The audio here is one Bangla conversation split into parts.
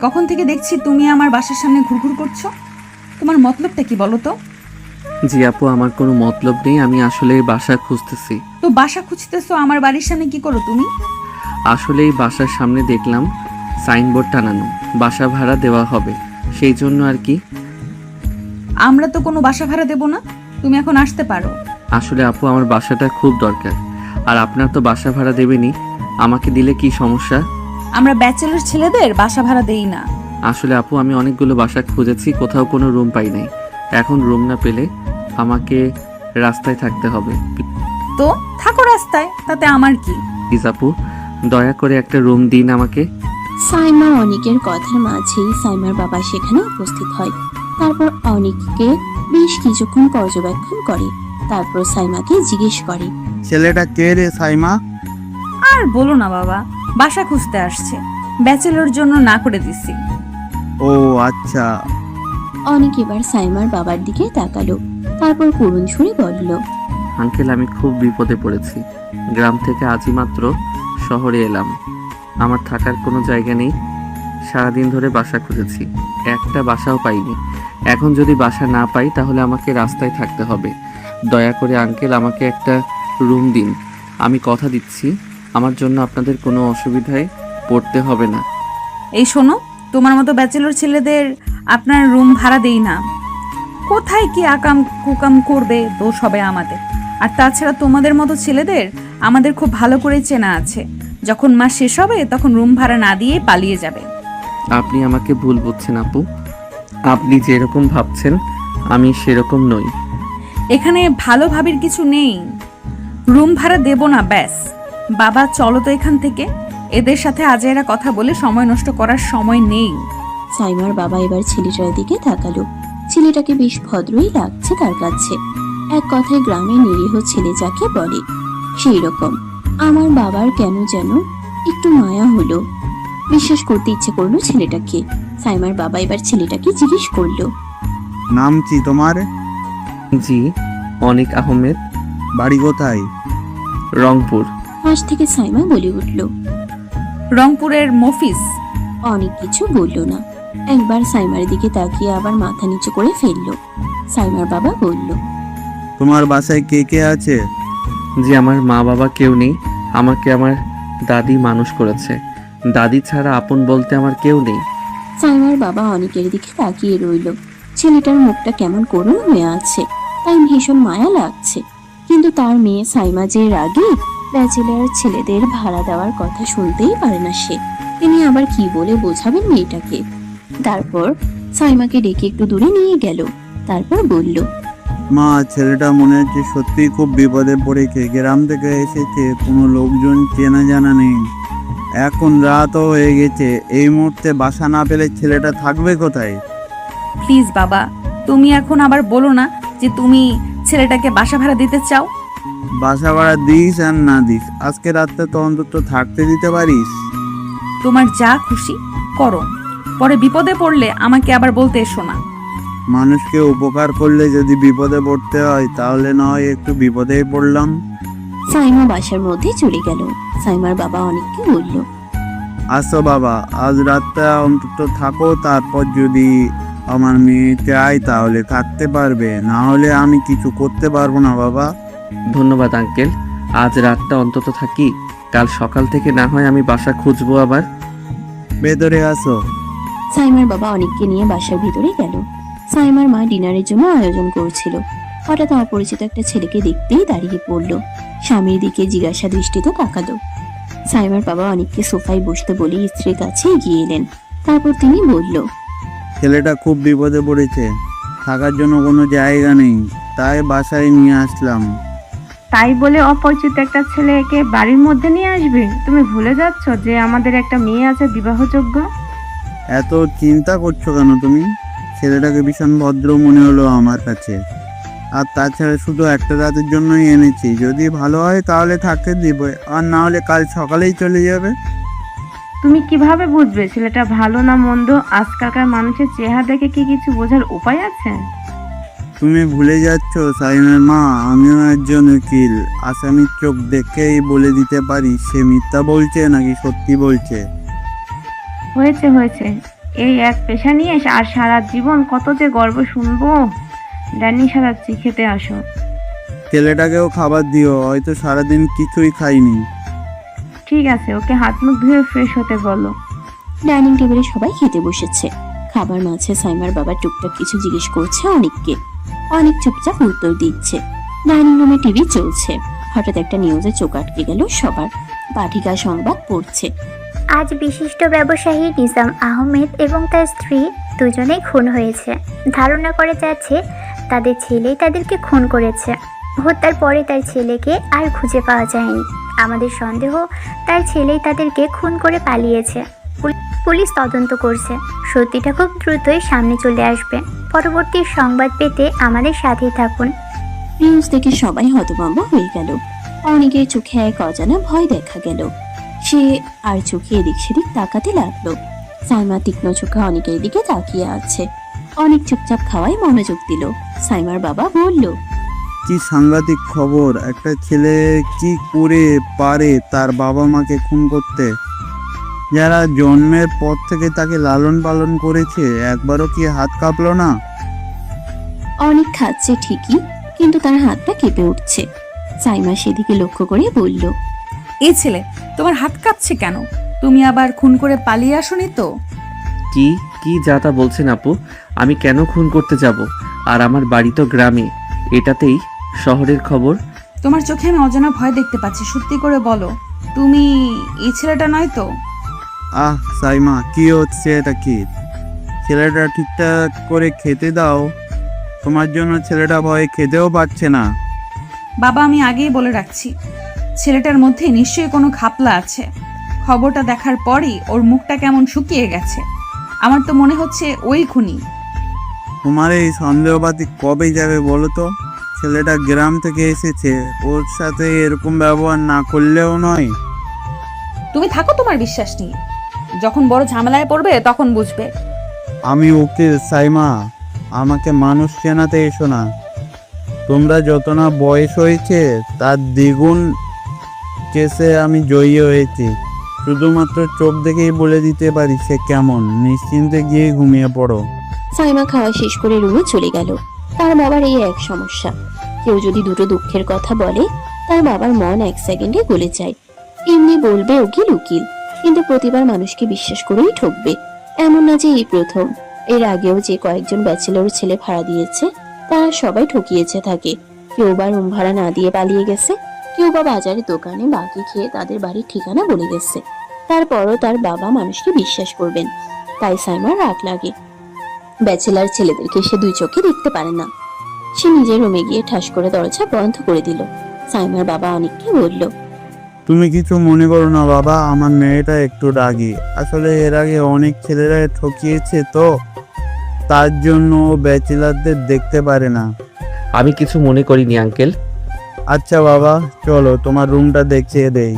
কখন থেকে দেখছি তুমি আমার বাসার সামনে ঘুরঘুর করছো? তোমার মতলবটা কি বলো তো? জি আপু, আমার কোনো মতলব নেই। আমি আসলে বাসা খুঁজতেছি। তো বাসা খুঁজতেছো, আমার বাড়ির সামনে কি করো তুমি? আসলেই বাসার সামনে দেখলাম সাইনবোর্ড টানানো, বাসা ভাড়া দেওয়া হবে, সেই জন্য আর কি। আমরা তো কোনো বাসা ভাড়া দেবো না, তুমি এখন আসতে পারো। আসলে আপু, আমার বাসাটা খুব দরকার, আর আপনার তো বাসা ভাড়া দেবেনই, আমাকে দিলে কি সমস্যা? আমরা ব্যাচেলর ছেলেদের বাসা ভাড়া দেই না। আসলে আপু, আমি অনেকগুলো বাসা খুঁজেছি, কোথাও কোনো রুম পাই নাই। এখন রুম না পেলে আমাকে রাস্তায় থাকতে হবে। তো থাকো রাস্তায়, তাতে আমার কি? প্লিজ আপু, দয়া করে একটা রুম দিন আমাকে। সাইমা অনিকের কথার মাঝেই সাইমার বাবা সেখানে উপস্থিত হয়। তারপর অনিককে বেশ কিছুক্ষণ পর্যবেক্ষণ করে। তারপর সাইমাকে জিজ্ঞেস করে, ছেলেটা কে রে সাইমা? আর বলো না বাবা, বাসা খুঁজতে আসছে, ব্যাচেলর জন্য না করে দিছি। ও আচ্ছা। অনিক এবার সাইমার বাবার দিকে তাকালো। তারপর করুণ সুরে বলল, আঙ্কেল, আমি খুব বিপদে পড়েছি। গ্রাম থেকে আজই মাত্র শহরে এলাম, আমার থাকার কোনো জায়গা নেই। সারাদিন ধরে বাসা খুঁজেছি, একটা বাসাও পাইনি। এখন যদি বাসা না পাই তাহলে আমাকে রাস্তায় থাকতে হবে। দয়া করে আঙ্কেল, আমাকে একটা রুম দিন। আমি কথা দিচ্ছি, আমার জন্য আপনাদের কোনো অসুবিধায় পড়তে হবে না। এই শোনো, তোমার মতো ব্যাচেলর ছেলেদের আপনার রুম ভাড়া দেই না। কোথায় কি আকাম কুকাম করবে, দোষ হবে আমাদের। আর তাছাড়া তোমাদের মতো ছেলেদের আমাদের খুব ভালো করে চেনা আছে, যখন মাস শেষ হবে তখন রুম ভাড়া না দিয়ে পালিয়ে যাবে। আপনি আমাকে ভুল বুঝছেন আপু, আপনি যেরকম ভাবছেন আমি সেরকম নই। এখানে ভালো ভাবির কিছু নেই, রুম ভাড়া দেব না ব্যাস। বাবা চলো তো এখান থেকে, এদের সাথে আজেরা কথা বলে সময় নষ্ট করার সময় নেই। সাইমার বাবা এবার ছেলেটার দিকে তাকালো। ছেলেটাকে বেশ ভদ্রই লাগছে তার কাছে। এক কথায় গ্রামের নিরীহ ছেলে যাকে বলে, সেই রকম। আমার বাবার কেন যেন একটু মায়া হলো। বিশ্বাস করতে ইচ্ছে করলো ছেলেটাকে। সাইমার বাবা এবার ছেলেটাকে জিজ্ঞেস করলো, নাম কি তোমার? জি, অনিক আহমেদ। বাড়ি কোথায়? রংপুর। পাশ থেকে সাইমা বলে উঠল। রংপুরের মফিস। অনেক কিছু বলল না, একবার সাইমার দিকে তাকিয়ে আবার মাথা নিচু করে ফেললো। সাইমার বাবা বলল, তোমার বাসায় কে কে আছে? জি, আমার মা বাবা কেউ নেই। আমাকে আমার দাদি মানুষ করেছে। দাদি ছাড়া আপন বলতে আমার কেউ নেই। সাইমার বাবা অনেকের দিকে তাকিয়ে রইল। ছেলেটার মুখটা কেমন করুণ হয়ে আছে, তাই ভীষণ মায়া লাগছে। কিন্তু তার মেয়ে সাইমা যে রাগী, ব্যাচেলার ছেলেদের ভাড়া দেওয়ার কথা শুনতেই পারে না সে। তিনি আবার কি বলে বোঝাবেন মেয়েটাকে। তারপর সাইমাকে ডেকে একটু দূরে নিয়ে গেল। তারপর বলল, মা, ছেলেটা মনে হচ্ছে সত্যি খুব বিপদে পড়েছে। গ্রাম থেকে এসেছে, কোনো লোকজন চেনা জানা নেই। এখন রাতও হয়ে গেছে, এই মুহূর্তে বাসা না পেলে ছেলেটা থাকবে কোথায়? প্লিজ বাবা, তুমি এখন আবার বলো না যে তুমি ছেলেটাকে বাসা ভাড়া দিতে চাও। বাসা ভাড়া দিস আর না দিস, আজকে রাতটা তো অন্তত থাকতে দিতে পারিস। তোমার যা খুশি করো, পরে বিপদে পড়লে আমাকে আবার বলতে এসো না। মানুষকে উপকার করলে যদি বিপদে পড়তে হয়, তাহলে না হয় একটু বিপদেই পড়লাম। সাইমা বাসার মধ্যে চলে গেল। সাইমার বাবা অনেককে বলল, আসো বাবা, আজ রাতটা অন্তত থাকো, তারপর যদি আমার মেয়ে চায় তাহলে থাকতে পারবে, না হলে আমি কিছু করতে পারবো না বাবা। ধন্যবাদ আঙ্কেল, আজ রাতটা অন্তত থাকি, কাল সকাল থেকে না হয় আমি বাসা খুঁজবো আবার। ভেতরে আসো। সাইমার বাবা অনেককে নিয়ে বাসার ভিতরে গেল। সাইমার মা ডিনারের জন্য আয়োজন করছিল। হঠাৎ অপরিচিত একটা ছেলেকে দেখতেই দাঁড়িয়ে পড়ল। স্বামীর দিকে জিজ্ঞাসা দৃষ্টিতে তাকালো। সাইমার বাবা অনেককে সোফায় বসতে বলে স্ত্রীর কাছে এগিয়ে এলেন। তারপর তিনি বলল, ছেলেটা খুব বিপদে পড়েছে, থাকার জন্য কোনো জায়গা নেই, তাই বাসায় নিয়ে আসলাম। তাই বলে অপরিচিত একটা ছেলেকে বাড়ির মধ্যে নিয়ে আসবে? তুমি ভুলে যাচ্ছ যে আমাদের একটা মেয়ে আছে বিবাহযোগ্য। এত চিন্তা করছো কেন তুমি? ছেলেটাকে ভীষণ ভদ্র মনে হলো আমার কাছে। আর তাছাড়া শুধু একটা রাতের জন্যই এনেছি, যদি ভালো হয় তাহলে থাকতে দিব, আর না হলে কাল সকালেই চলে যাবে। তুমি কিভাবে বুঝবে ছেলেটা ভালো না মন্দ? আজকালকার মানুষের চেহারা দেখে কি কিছু বোঝার উপায় আছে? তুমি ভুলে যাচ্ছ সাইমের মা, আমিও একজন উকিল। আসামির চোখ দেখেই বলে দিতে পারি সে মিথ্যা বলছে নাকি সত্যি বলছে। হয়েছে হয়েছে, এই এক পেশা নিয়ে আর সারা জীবন কত যে গর্ব শুনবো। ডান্নি সাজাচ্ছি, খেতে আসো। ছেলেটাকেও খাবার দিও, হয়তো সারাদিন কিছুই খাইনি। ঠিক আছে, ওকে হাত মুখ ধুয়ে ফ্রেশ হতে বলো। ডাইনিং টেবিলে সবাই খেতে বসেছে। খাবার মাঝে সাইমার বাবা টুকটাক কিছু জিজ্ঞেস করছে অনেককে। অনেক চুপচাপ উত্তর দিচ্ছে। ডাইনিং রুমে টিভি চলছে। হঠাৎ একটা নিউজে চোখ আটকে গেল সবার। পাঠিকা সংবাদ পড়ছে। আজ বিশিষ্ট ব্যবসায়ী নিজাম আহমেদ এবং তার স্ত্রী দুজনেই খুন হয়েছে। ধারণা করা যাচ্ছে তাদের ছেলেই তাদেরকে খুন করেছে। হত্যার পরে তার ছেলেকে আর খুঁজে পাওয়া যায়নি। আমাদের সন্দেহ তার ছেলেই তাদেরকে খুন করে পালিয়েছে। পুলিশ তদন্ত করছে। সত্যিটা খুব দ্রুতই সামনে চলে আসবে। পরবর্তী সংবাদ পেতে আমাদের সাথেই থাকুন। নিউজ দেখে সবাই হতভম্ব হয়ে গেল। অনেকের চোখে এক অজানা ভয় দেখা গেল। সে আর চোখে এদিক সেদিক তাকাতে লাগলো। সাইমা তীক্ষ্ণ চোখে অনেকের দিকে তাকিয়ে আছে। অনেক চুপচাপ খাওয়ায় মনোযোগ দিল। সাইমার বাবা বলল, কি সাংঘাতিক খবর! একটা ছেলে কি করে পারে তার বাবা মাকে খুন করতে, যারা জন্মের পর থেকে তাকে লালন পালন করেছে? একবারও কি হাত কাঁপলো না? অনেক খাচ্ছে ঠিকই, কিন্তু তার হাতটা কেঁপে উঠছে। সাইমা সেদিকে লক্ষ্য করে বলল, এই ছেলে, তোমার হাত কাঁপছে কেন? তুমি আবার খুন করে পালিয়ে আসোনি তো? কি কি যা তা বলছেন আপু? আমি কেন খুন করতে যাব? আর আমার বাড়ি তো গ্রামে, এটাতেই শহরের খবর। তোমার চোখে আমি অজানা ভয় দেখতে পাচ্ছি। সত্যি করে বলো, তুমি এই ছেলেটা নয় তো? আহ সাইমা, কি হচ্ছে এটা? কি ছেলেটা ঠিকঠাক করে খেতে দাও। তোমার জন্য ছেলেটা ভয়ে খেতেও পাচ্ছে না। বাবা, আমি আগেই বলে রাখছি, ছেলেটার মধ্যে নিশ্চয়ই কোনো ঘাপলা আছে। খবরটা দেখার পরই ওর মুখটা কেমন শুকিয়ে গেছে। আমার তো মনে হচ্ছে ওই খুনি। তোমার এই সন্দেহবাদী কবে যাবে বলো তো? ছেলেটা গ্রাম থেকে এসেছে, ওর সাথে এরকম ব্যবহার না করলেও নয়। তুমি থাকো তোমার বিশ্বাস নিয়ে, যখন বড় ঝামেলায় পড়বে তখন বুঝবে। আমি উকিল সাইমা, আমাকে মানুষ চেনাতে এসো না। তোমরা যত না বয়স হয়েছে তার দ্বিগুণ কেসে আমি জয়ী হয়েছি। শুধুমাত্র চোখ দেখেই বলে দিতে পারি সে কেমন। নিশ্চিন্তে গিয়ে ঘুমিয়ে পড়ো। সাইমা খাওয়া শেষ করে রুমে চলে গেল। তার বাবার এই এক সমস্যা, কেউ যদি দুটো দুঃখের কথা বলে তার বাবার মন এক সেকেন্ডে গলে যায়। এমনি বলবে উকিল উকিল, কিন্তু প্রতিবার মানুষকে বিশ্বাস করেই ঠকবে। এমন না যে এই প্রথম, এর আগেও যে কয়েকজন ব্যাচেলর ছেলে ভাড়া দিয়েছে তারা সবাই ঠকিয়েছে থাকে। কেউ বা রুম ভাড়া না দিয়ে পালিয়ে গেছে, কেউ বা বাজারের দোকানে বাকি খেয়ে তাদের বাড়ির ঠিকানা বলে গেছে। তারপরও তার বাবা মানুষকে বিশ্বাস করবেন, তাই সাইমার রাগ লাগে। ব্যাচেলার ছেলেদেরকে সে দুই চোখে দেখতে পারে না। সে নিজের রুমে গিয়ে ঠাস করে দরজা বন্ধ করে দিল। সাইমার বাবা অনেককে বলল, তুমি কিছু মনে করো না বাবা, আমার মেয়েটা একটু রাগী। আসলে এর আগে অনেক ছেলেরা ঠকিয়েছে তো, তার জন্য ও ব্যাচেলারদের দেখতে পারে না। আমি কিছু মনে করিনি আঙ্কেল। আচ্ছা বাবা, চলো তোমার রুমটা দেখিয়ে দেই।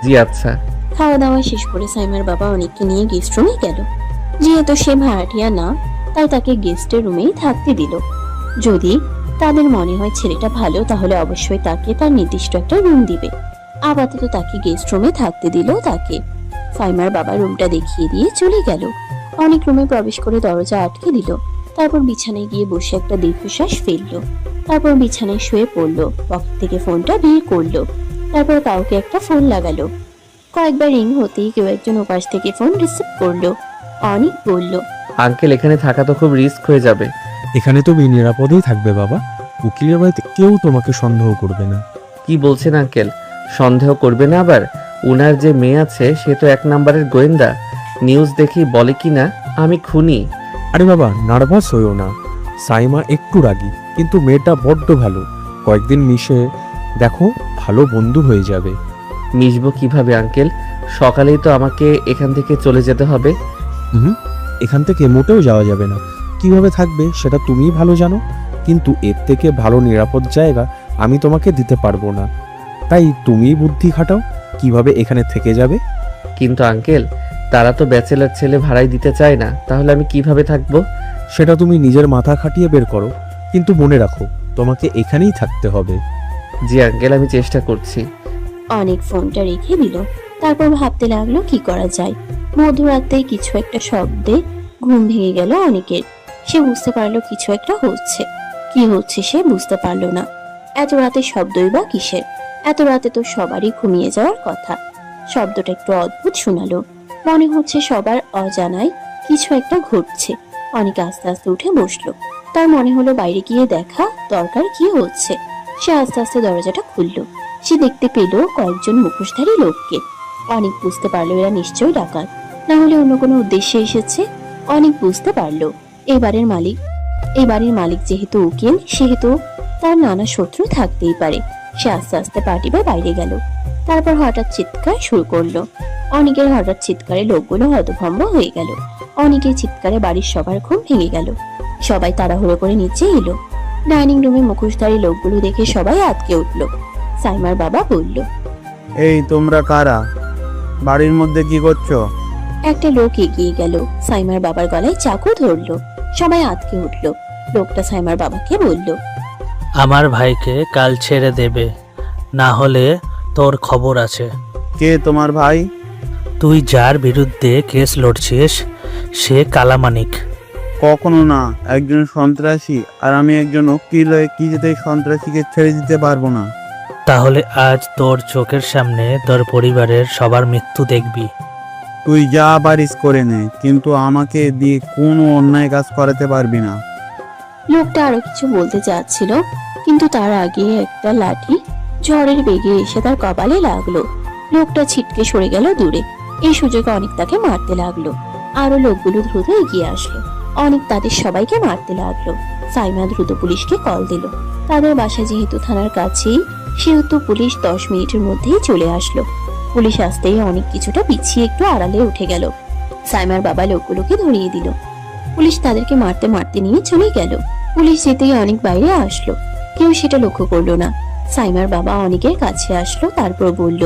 জি আচ্ছা। খাওয়া দাওয়া শেষ করে সাইমার বাবা অনেককে নিয়ে গেস্ট রুমে গেল। যেহেতু সে ভাড়াটিয়া না, তাই তাকে গেস্টের রুমেই থাকতে দিল। যদি তাদের মনে হয় ছেলেটা ভালো, তাহলে অবশ্যই তাকে তার নির্দিষ্ট একটা রুম দিবে। আপাতত তাকে গেস্ট রুমে থাকতে দিল তাকে। সাইমার বাবা রুমটা দেখিয়ে দিয়ে চলে গেল। অনেক রুমে প্রবেশ করে দরজা আটকে দিল। তারপর বিছানায় গিয়ে বসে একটা দীর্ঘশ্বাস ফেললো। তারপর বিছানায় শুয়ে পড়লো। পকেট থেকে ফোনটা বের করলো। তারপর কাউকে একটা ফোন লাগালো। কয়েকবার রিং হতেই কেউ একজন ওপাশ থেকে ফোন রিসিভ করলো। অনেক বলল, আঙ্কেল, এখানে থাকা তো খুব রিস্ক হয়ে যাবে। এখানে তুমি নিরাপদেই থাকবে বাবা। উকিলের বাড়িতে কেউ তোমাকে সন্দেহ করবে না। কি বলছেন আঙ্কেল? সন্দেহ করবে না আবার? উনার যে মেয়ে আছে সে তো এক নম্বরের গোয়েন্দা। নিউজ দেখি বলে কি না আমি খুনি। আরে বাবা, নার্ভাস হইও না। সাইমা একটু রাগী, কিন্তু মেয়েটা বড্ড ভালো। কয়েকদিন মিশে দেখো, ভালো বন্ধু হয়ে যাবে। মিশবো কিভাবে আঙ্কেল? সকালেই তো আমাকে এখান থেকে চলে যেতে হবে। এখান থেকে মোটেও যাওয়া যাবে না। কিভাবে থাকবে সেটা তুমিই ভালো জানো, কিন্তু এর থেকে ভালো নিরাপদ জায়গা আমি তোমাকে দিতে পারবো না। তাই তুমিই বুদ্ধি খাটাও কিভাবে এখানে থেকে যাবে। কিন্তু আঙ্কেল, তারা তো ব্যাচেলার ছেলে ভাড়াই দিতে চায় না, তাহলে আমি কিভাবে থাকবো? সেটা তুমি নিজের মাথা খাটিয়ে বের করো, কিন্তু মনে রাখো তোমাকে এখানেই থাকতে হবে। জি আঙ্কেল, আমি চেষ্টা করছি। অনেক ফোনটা রেখে দিল। তারপর ভাবতে লাগলো কি করা যায়। মধ্যরাতে কিছু একটা শব্দে ঘুম ভেঙে গেল অনেকের। সে বুঝতে পারলো কিছু একটা হচ্ছে। কি হচ্ছে সে বুঝতে পারলো না। এত রাতে শব্দই বা কিসের? এত রাতে তো সবারই ঘুমিয়ে যাওয়ার কথা। শব্দটা একটু অদ্ভুত শোনালো। মনে হচ্ছে সবার অজানায় কিছু একটা ঘটছে। অনেক আস্তে আস্তে উঠে বসলো। তার মনে হলো বাইরে গিয়ে দেখা দরকার কি হচ্ছে। সে আস্তে আস্তে দরজাটা খুললো। সে দেখতে পেল কয়েকজন মুখোশধারী লোককে। অনেক বুঝতে পারলো এরা নিশ্চয়ই ডাকাত, না হলে অন্য কোনো উদ্দেশ্যে এসেছে। অনেক বুঝতে পারলো এই বাড়ির মালিক যেহেতু উকিল, সেহেতু তার নানা শত্রু থাকতেই পারে। সে আস্তে আস্তে পা টিপে বাইরে গেল। তারপর হঠাৎ চিৎকার শুরু করলো। অনেকের হঠাৎ চিৎকারে লোকগুলো হতভম্ব হয়ে গেল। অনেকের চিৎকারে বাড়ির সবার ঘুম ভেঙে গেল। সবাই তাড়াহুড়ো করে নিচে এলো। ডাইনিং রুমে মুখোশধারী লোকগুলো দেখে সবাই আটকে উঠলো। সাইমার বাবা বলল, এই তোমরা কারা? বাড়ির মধ্যে কি করছো? একটা লোক এগিয়ে গেল। সাইমার বাবার গলায় চাকু ধরলো। সবাই আটকে উঠলো। লোকটা সাইমার বাবাকে বলল, আমার ভাইকে কাল ছেড়ে দেবে, না হলে তোর খবর আছে। কে তোমার ভাই? তুই যার বিরুদ্ধে কেস লড়ছিস সে কালামানিক। কখনো না, একজন সন্ত্রাসী আর আমি একজন উকিল হয়ে কিছুতেই সন্ত্রাসীকে ছেড়ে দিতে পারবো না। তাহলে আজ তোর চোখের সামনে তোর পরিবারের সবার মৃত্যু দেখবি। তুই যা পারিস করে নে, কিন্তু আমাকে দিয়ে কোনো অন্যায় কাজ করাতে পারবি না। লোকটা আরো কিছু বলতে চাচ্ছিল, কিন্তু তার আগে একটা লাঠি ঝড়ের বেগে এসে তার কপালে লাগলো। লোকটা ছিটকে সরে গেল দূরে। এই সুযোগে অনেক তাকে মারতে লাগলো। আরো লোকগুলো দ্রুত এগিয়ে আসলো। অনেক তাদের সবাইকে মারতে লাগলো। সাইমা দ্রুত পুলিশকে কল দিল। তাদের বাসা যেহেতু থানার কাছেই, সেহেতু পুলিশ 10 মিনিটের মধ্যেই চলে আসলো। পুলিশ আসতেই অনেক কিছুটা পিছিয়ে একটু আড়ালে উঠে গেল। সাইমার বাবা লোকগুলোকে ধরিয়ে দিল। পুলিশ তাদেরকে মারতে মারতে নিয়ে চলে গেল। পুলিশ যেতেই অনেক বাইরে আসলো। কেউ সেটা লক্ষ্য করলো না। সাইমার বাবা অনেকের কাছে আসলো, তারপর বলল,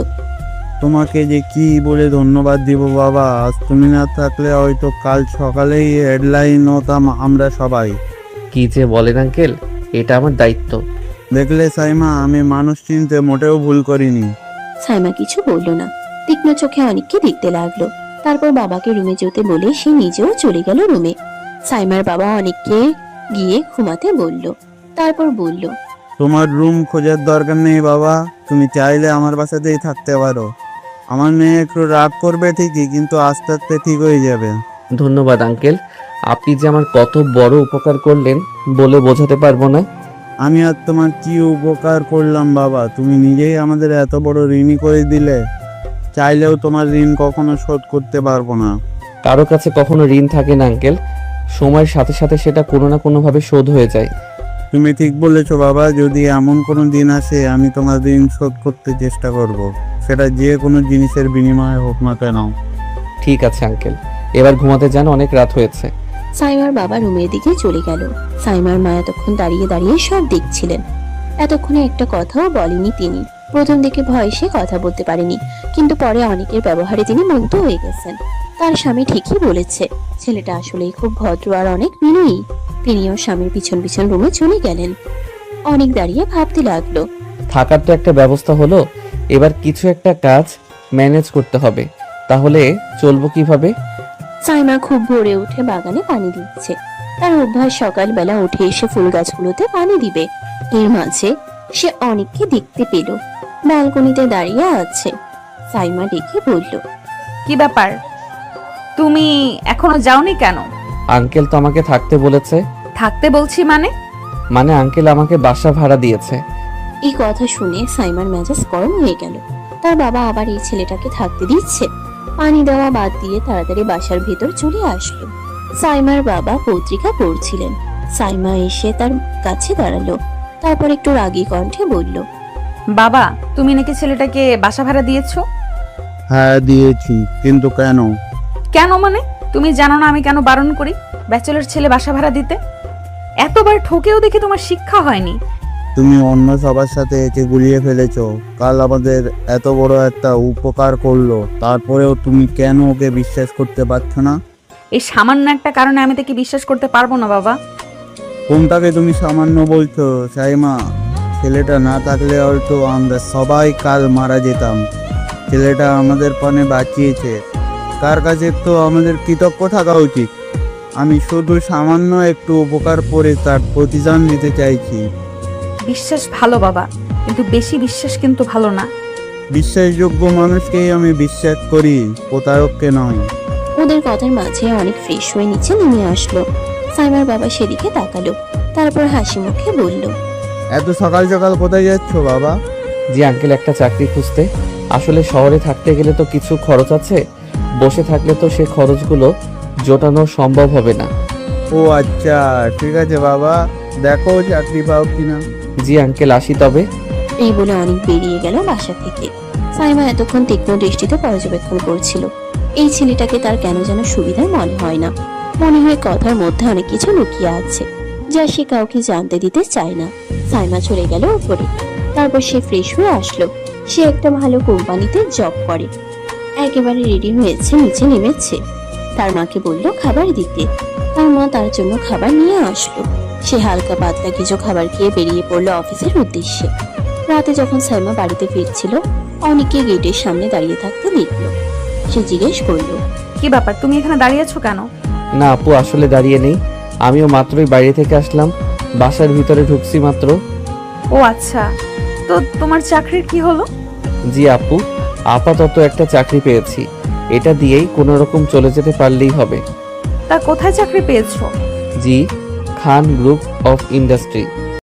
তোমাকে যে কি বলে ধন্যবাদ দিব বাবা, আজ তুমি না থাকলে হয়তো কাল সকালেই হেডলাইন হতাম আমরা সবাই। কি যে বলেন আঙ্কেল, এটা আমার দায়িত্ব। দেখলে সাইমা, আমি মানুষ চিনতে মোটেও ভুল করিনি। সাইমা কিছু বলল না। তীক্ষ্ণ চোখে অনেককে দেখতে লাগলো। তারপর বাবাকে রুমে যেতে বলে সে নিজেও চলে গেল রুমে। সাইমার বাবা অনেককে গিয়ে ঘুমাতে বলল। তারপর বলল, তোমার রুম খোঁজার দরকার নেই বাবা, তুমি চাইলে আমার বাসাতেই থাকতে পারো। আমার মেয়ে একটু রাগ করবে ঠিকই, কিন্তু আস্তে আস্তে ঠিক হয়ে যাবে। ধন্যবাদ আঙ্কেল, আপনি যে আমার কত বড় উপকার করলেন বলে বোঝাতে পারবো না। আমি আর তোমার কি উপকার করলাম বাবা? তুমি নিজেই আমাদের এত বড় ঋণী করে দিলে। চাইলেও তোমার ঋণ কখনো শোধ করতে পারবো না। কারো কাছে কখনো ঋণ থাকে না আঙ্কেল, সময়ের সাথে সাথে সেটা কোনো না কোনোভাবে শোধ হয়ে যায়। তুমি ঠিক বলেছো বাবা, যদি এমন কোনো দিন আসে আমি তোমার ঋণ শোধ করতে চেষ্টা করব। সেটা যে কোনো জিনিসের বিনিময়ে হোক না কেন। ঠিক আছে আঙ্কেল, এবার ঘুমাতে যান, অনেক রাত হয়েছে। সাইমার বাবা রুমের দিকে চলে গেল। সাইমার মা এতক্ষণ দাঁড়িয়ে দাঁড়িয়ে সব দেখছিলেন। এতক্ষণে একটা কথাও বলেনি তিনি। প্রথম দিকে ভয়ে সে কথা বলতে পারেনি, কিন্তু পরে অনেকের ব্যবহারে তিনি মুগ্ধ হয়ে গেছেন। তার স্বামী ঠিকই বলেছে, ছেলেটা আসলেই খুব ভদ্র আর অনেক বিনয়ী। তিনিও স্বামীর পিছন পিছন রুমে চলে গেলেন। অনেক দাঁড়িয়ে ভাবতে লাগলো, থাকার তো একটা ব্যবস্থা হলো, এবার কিছু একটা কাজ ম্যানেজ করতে হবে। তাহলে চলবো কিভাবে? সাইমা খুব ভোরে উঠে বাগানে পানি দিচ্ছে। তার অভ্যাস সকালবেলা উঠে এসে ফুল গাছগুলোতে পানি দিবে। এর মাঝে সে অনেককে দেখতে পেল, ব্যালকনিতে দাঁড়িয়ে আছে। সাইমা ডেকে বলল, কি ব্যাপার, তুমি এখনো যাওনি কেন? আঙ্কেল তো আমাকে থাকতে বলেছে। থাকতে বলছি মানে আঙ্কেল আমাকে বাসা ভাড়া দিয়েছে। এই কথা শুনে সাইমার মেজাজ গরম হয়ে গেল। তার বাবা আবার এই ছেলেটাকে থাকতে দিচ্ছে? পানি দেওয়া বাদ দিয়ে তাড়াতাড়ি বাসার ভেতর চলে আসলো। সাইমার বাবা পত্রিকা পড়ছিলেন। সাইমা এসে তার কাছে দাঁড়ালো। তারপর একটু রাগী কণ্ঠে বলল, বাবা, তুমি নাকি ছেলেটাকে বাসা ভাড়া দিয়েছো? হ্যাঁ দিয়েছি, কিন্তু কেন? কেন মানে? তুমি জানো না আমি কেন বারণ করি ব্যাচেলর ছেলে বাসা ভাড়া দিতে? এতবার ঠকেও দেখি তোমার শিক্ষা হয়নি। তুমি অন্য সবার সাথে একে গুলিয়ে ফেলেছো। কাল আমাদের এত বড় একটা উপকার করলো, তারপরেও তুমি কেন ওকে বিশ্বাস করতে পারছো না? এই সামান্য একটা কারণে আমি তাকে বিশ্বাস করতে পারবো না বাবা। কোনটাকে তুমি সামান্য বলছো সাইমা? ছেলেটা না থাকলে হয়তো আমরা সবাই কাল মারা যেতাম। ছেলেটা আমাদের প্রাণে বাঁচিয়েছে, তার কাছে তো আমাদের কৃতজ্ঞ থাকা উচিত। আমি শুধু সামান্য একটু উপকার করে তার প্রতিদান দিতে চাইছি। বিশ্বাস ভালো বাবা, কিন্তু বেশি বিশ্বাস কিন্তু ভালো না। বিশ্বাসযোগ্য মানুষকেই আমি বিশ্বাস করি, প্রতারককে নয়। ওদের কথার মাঝে অনেক ফ্রেশ হয়ে নিচে নেমে আসলো। সাইমার বাবা সেদিকে তাকালো, তারপর হাসি মুখে বলল, এত সকাল সকাল কোথায় যাচ্ছ বাবা? জি আঙ্কেল, একটা চাকরি খুঁজতে। আসলে শহরে থাকতে গেলে তো কিছু খরচ আছে, বসে থাকলে তো সে খরচগুলো জোটানো সম্ভব হবে না। ও আচ্ছা, ঠিক আছে বাবা, দেখো চাকরি পাও কিনা। জি আঙ্কেল, আসি তবে। এই বলে অনেক বেরিয়ে গেল বাসা থেকে। সাইমা এতক্ষণ তীক্ষ্ণ দৃষ্টিতে পর্যবেক্ষণ করছিল। এই ছেলেটাকে তার কেন যেন সুবিধার মনে হয় না। মনে হয় কথার মধ্যে অনেক কিছু লুকিয়ে আছে, যা সে কাউকে জানতে দিতে চায় না। সাইমা চলে গেল উপরে। তারপর সে ফ্রেশ হয়ে আসলো। সে একটা ভালো কোম্পানিতে জব করে। একেবারে রেডি হয়েছে, নিচে নেমেছে। তার মাকে বলল খাবার দিতে। তার মা তার জন্য খাবার নিয়ে আসলো। সে হালকা পাতলা কিছু খাবার খেয়ে বেরিয়ে পড়লো অফিসের উদ্দেশ্যে। রাতে যখন সাইমা বাড়িতে ফিরছিল, অনেকে গেটের সামনে দাঁড়িয়ে থাকতে দেখলো। সে জিজ্ঞেস করলো, কি ব্যাপার, তুমি এখানে দাঁড়িয়ে আছো কেন? না আপু, আসলে দাঁড়িয়ে নেই, আমিও মাত্রই বাইরে থেকে আসলাম, বাসার ভিতরে ঢুকছি মাত্র। ও আচ্ছা, তো তোমার চাকরির কি হলো? জি আপু, আপাতত একটা চাকরি পেয়েছি, এটা দিয়েই কোনো রকম চলে যেতে পারলেই হবে। তা কোথায় চাকরি পেয়েছো? জি, খান গ্রুপ অফ ইন্ডাস্ট্রি।